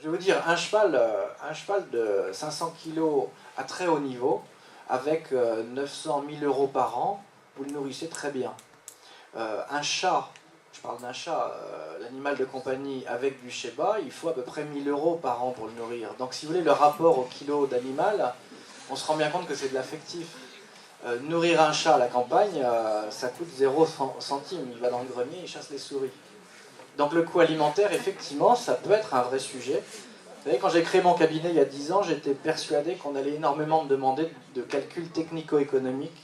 je vais vous dire, un cheval de 500 kg à très haut niveau, avec 900 000 euros par an, vous le nourrissez très bien. Un chat, je parle d'un chat, l'animal de compagnie avec du Sheba, il faut à peu près 1000 euros par an pour le nourrir. Donc si vous voulez, le rapport au kilo d'animal, on se rend bien compte que c'est de l'affectif. Nourrir un chat à la campagne, ça coûte 0 centime. Il va dans le grenier, il chasse les souris. Donc le coût alimentaire, effectivement, ça peut être un vrai sujet. Vous savez, quand j'ai créé mon cabinet il y a 10 ans, j'étais persuadé qu'on allait énormément me demander de calculs technico-économiques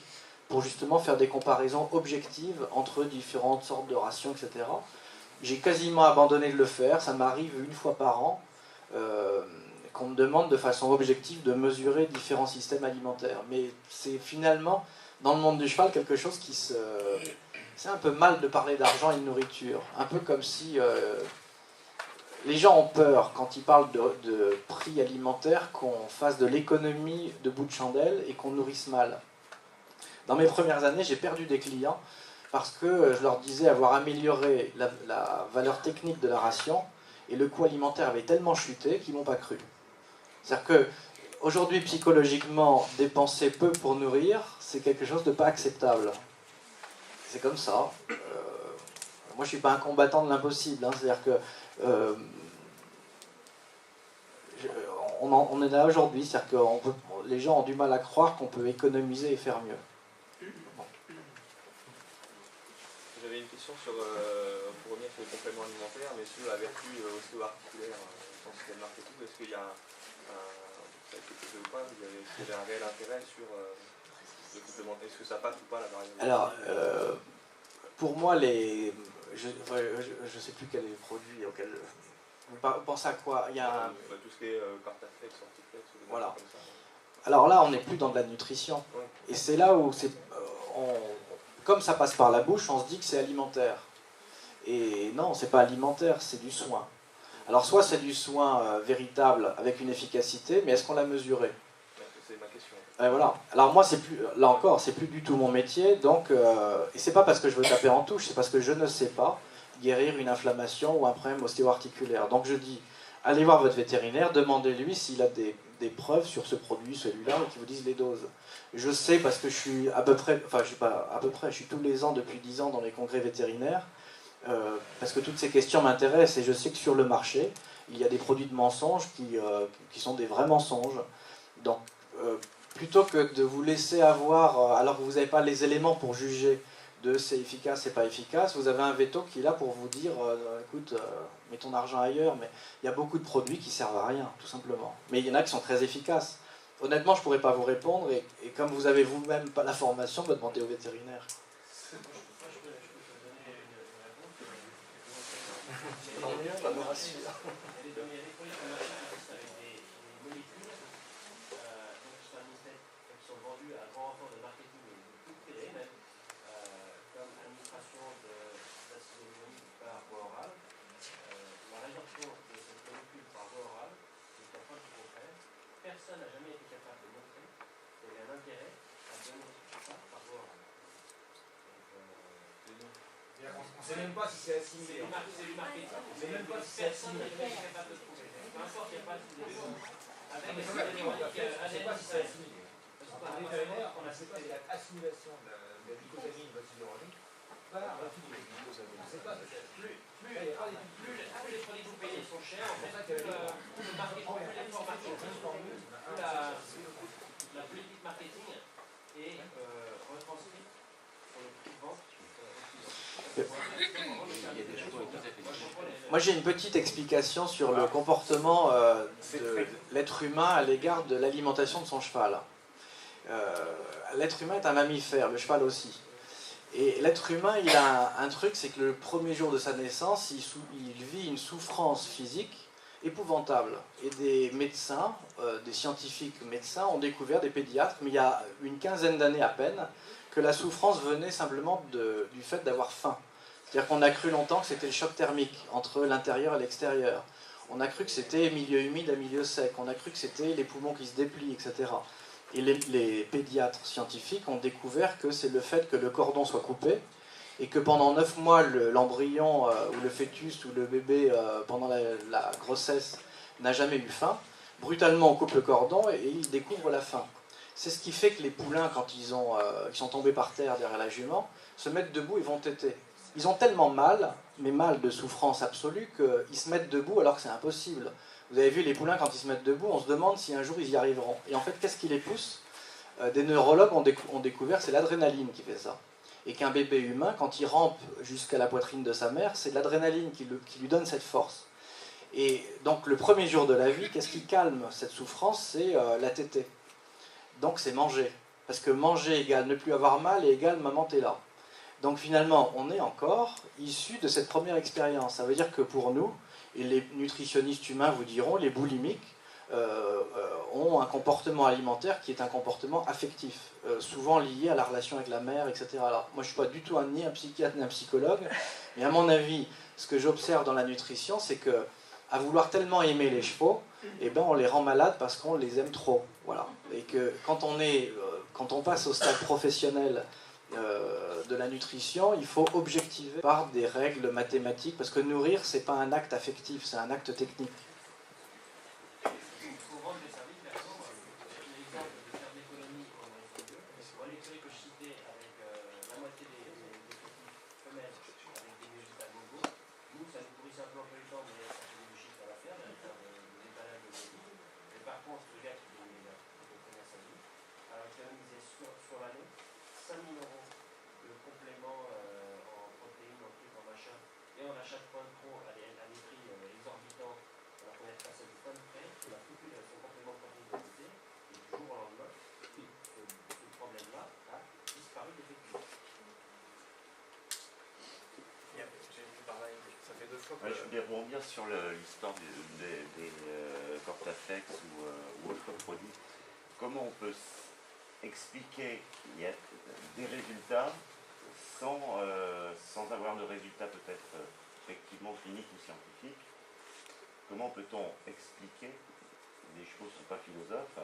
pour justement faire des comparaisons objectives entre différentes sortes de rations, etc. J'ai quasiment abandonné de le faire, ça m'arrive une fois par an qu'on me demande de façon objective de mesurer différents systèmes alimentaires. Mais c'est finalement, dans le monde du cheval, quelque chose qui se... C'est un peu mal de parler d'argent et de nourriture. Un peu comme si les gens ont peur, quand ils parlent de prix alimentaire, qu'on fasse de l'économie de bout de chandelle et qu'on nourrisse mal. Dans mes premières années, j'ai perdu des clients parce que je leur disais avoir amélioré la valeur technique de la ration et le coût alimentaire avait tellement chuté qu'ils ne m'ont pas cru. C'est-à-dire qu'aujourd'hui, psychologiquement, dépenser peu pour nourrir, c'est quelque chose de pas acceptable. C'est comme ça. Moi, je ne suis pas un combattant de l'impossible. Hein. C'est-à-dire que on en est là aujourd'hui. C'est-à-dire que les gens ont du mal à croire qu'on peut économiser et faire mieux. Bon. J'avais une question sur, pour revenir sur les compléments alimentaires, mais sur la vertu ostéo-articulaire dans ce système marketing. Est-ce qu'il y a un réel intérêt sur le complément? Est-ce que ça passe ou pas la variable? Alors, pour moi, je ne sais plus quel est le produit auquel... Vous pensez à quoi? Il y a tout ce qui est Cartaflex, Sortiflex, voilà. comme ça. Alors là, on n'est plus dans de la nutrition. Ouais. Et c'est là où, comme ça passe par la bouche, on se dit que c'est alimentaire. Et non, c'est pas alimentaire, c'est du soin. Alors soit c'est du soin véritable avec une efficacité, mais est-ce qu'on l'a mesuré? C'est ma question. Et voilà. Alors moi, là encore, c'est plus du tout mon métier, donc, et c'est pas parce que je veux taper en touche, c'est parce que je ne sais pas guérir une inflammation ou un problème ostéo-articulaire. Donc je dis, allez voir votre vétérinaire, demandez-lui s'il a des preuves sur ce produit, celui-là, et qu'il vous dise les doses. Je sais parce que je suis à peu près, enfin je suis pas à peu près, je suis tous les ans depuis 10 ans dans les congrès vétérinaires, parce que toutes ces questions m'intéressent et je sais que sur le marché, il y a des produits de mensonges qui sont des vrais mensonges. Donc plutôt que de vous laisser avoir, alors que vous n'avez pas les éléments pour juger de c'est efficace, c'est pas efficace, vous avez un veto qui est là pour vous dire écoute, mets ton argent ailleurs, mais il y a beaucoup de produits qui servent à rien, tout simplement. Mais il y en a qui sont très efficaces. Honnêtement, je ne pourrais pas vous répondre, et comme vous avez vous-même pas la formation, vous demandez au vétérinaire. Tant mieux, ça me rassure. Personne n'a jamais été capable de montrer qu'il y avait un intérêt à donner ça par voie orale. On ne sait même pas si c'est assimilé. C'est du marketing. On ne sait même pas si c'est assimilé. Personne n'est jamais capable de trouver. Peu importe, il n'y a pas de raison. Avec on ne sait pas si c'est assimilé. Par les vétérinaires, on ne sait pas si l'assimilation de la glucosamine bacilluronique par la glucosamine. On ne sait pas. Plus les produits que vous payez sont chers, en fait, plus le marketing, plus l'effort marketing, plus la politique marketing est retranscrite sur le prix de vente. Moi j'ai une petite explication sur le comportement de l'être humain à l'égard de l'alimentation de son cheval. L'être humain est un mammifère, le cheval aussi. Et l'être humain, il a un truc, c'est que le premier jour de sa naissance, il vit une souffrance physique épouvantable. Et des médecins, des scientifiques médecins ont découvert, des pédiatres, mais il y a une quinzaine d'années à peine, que la souffrance venait simplement du fait d'avoir faim. C'est-à-dire qu'on a cru longtemps que c'était le choc thermique entre l'intérieur et l'extérieur. On a cru que c'était milieu humide à milieu sec. On a cru que c'était les poumons qui se déplient, etc. Et les pédiatres scientifiques ont découvert que c'est le fait que le cordon soit coupé et que pendant 9 mois, l'embryon ou le fœtus ou le bébé, pendant la grossesse, n'a jamais eu faim. Brutalement, on coupe le cordon et il découvre la faim. C'est ce qui fait que les poulains, quand ils sont tombés par terre derrière la jument, se mettent debout et vont téter. Ils ont tellement mal, mais mal de souffrance absolue, qu'ils se mettent debout alors que c'est impossible. Vous avez vu les poulains, quand ils se mettent debout, on se demande si un jour ils y arriveront. Et en fait, qu'est-ce qui les pousse? Des neurologues ont découvert, c'est l'adrénaline qui fait ça. Et qu'un bébé humain, quand il rampe jusqu'à la poitrine de sa mère, c'est l'adrénaline qui lui donne cette force. Et donc le premier jour de la vie, qu'est-ce qui calme cette souffrance? C'est la tétée. Donc c'est manger. Parce que manger égale ne plus avoir mal et égale maman t'es là. Donc finalement, on est encore issu de cette première expérience. Ça veut dire que pour nous, et les nutritionnistes humains vous diront, les boulimiques ont un comportement alimentaire qui est un comportement affectif, souvent lié à la relation avec la mère, etc. Alors, moi, je ne suis pas du tout ni un psychiatre ni un psychologue, mais à mon avis, ce que j'observe dans la nutrition, c'est que à vouloir tellement aimer les chevaux, eh ben, on les rend malades parce qu'on les aime trop. Voilà. Et que quand on passe au stade professionnel de la nutrition, il faut objectiver par des règles mathématiques, parce que nourrir, c'est pas un acte affectif, c'est un acte technique. Pour rendre des services, l'exemple de faire d'économie qu'on a fait, l'électrique que je citais avec la moitié des femelles avec des résultats globaux, nous, ça nous pourrissait un peu en peu le temps, mais ça faisait du chiffre à la faire, des étalages de produits. Mais par contre, le gars qui donnait sa vie, alors économiser sur l'année 5 000 € de compléments en protéines, en trucs, en machin, et on achète point de pro à des prix exorbitants, alors qu'on est passé du point de près, on a foutu son complément de protéines de côté, et du jour au lendemain, ce problème-là a disparu d'effectif. Ça fait 2 fois que... Je voulais rebondir sur l'histoire des Cortaflex ou autres produits. Comment on peut expliquer qu'il y a des résultats sans avoir de résultats peut-être effectivement cliniques ou scientifiques? Comment peut-on expliquer, les chevaux ne sont pas philosophes,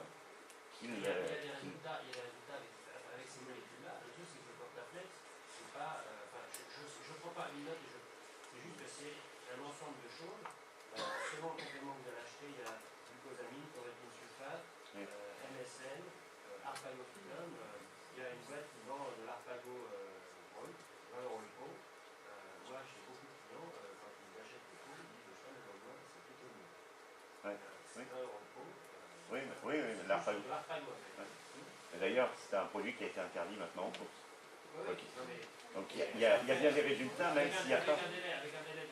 Il y a des résultats avec ces molécules-là. Le truc, c'est que le Cortaflex, c'est pas. Je ne prends pas une note, c'est juste que c'est un ensemble de choses. Selon le complément que vous allez acheter, il y a glucosamine, chlorophylle sulfate, MSM, arpagophyllum. Il y a une boîte qui vend de l'arpago brut, 20 € le pot. Moi, j'ai beaucoup de clients, quand ils achètent le pot, ils disent le chemin le lendemain, c'est plutôt mieux. C'est 20 € le pot. Oui, l'arpago. D'ailleurs, c'est un produit qui a été interdit maintenant en course. Donc il y a bien des résultats, même s'il n'y a pas... Avec un délai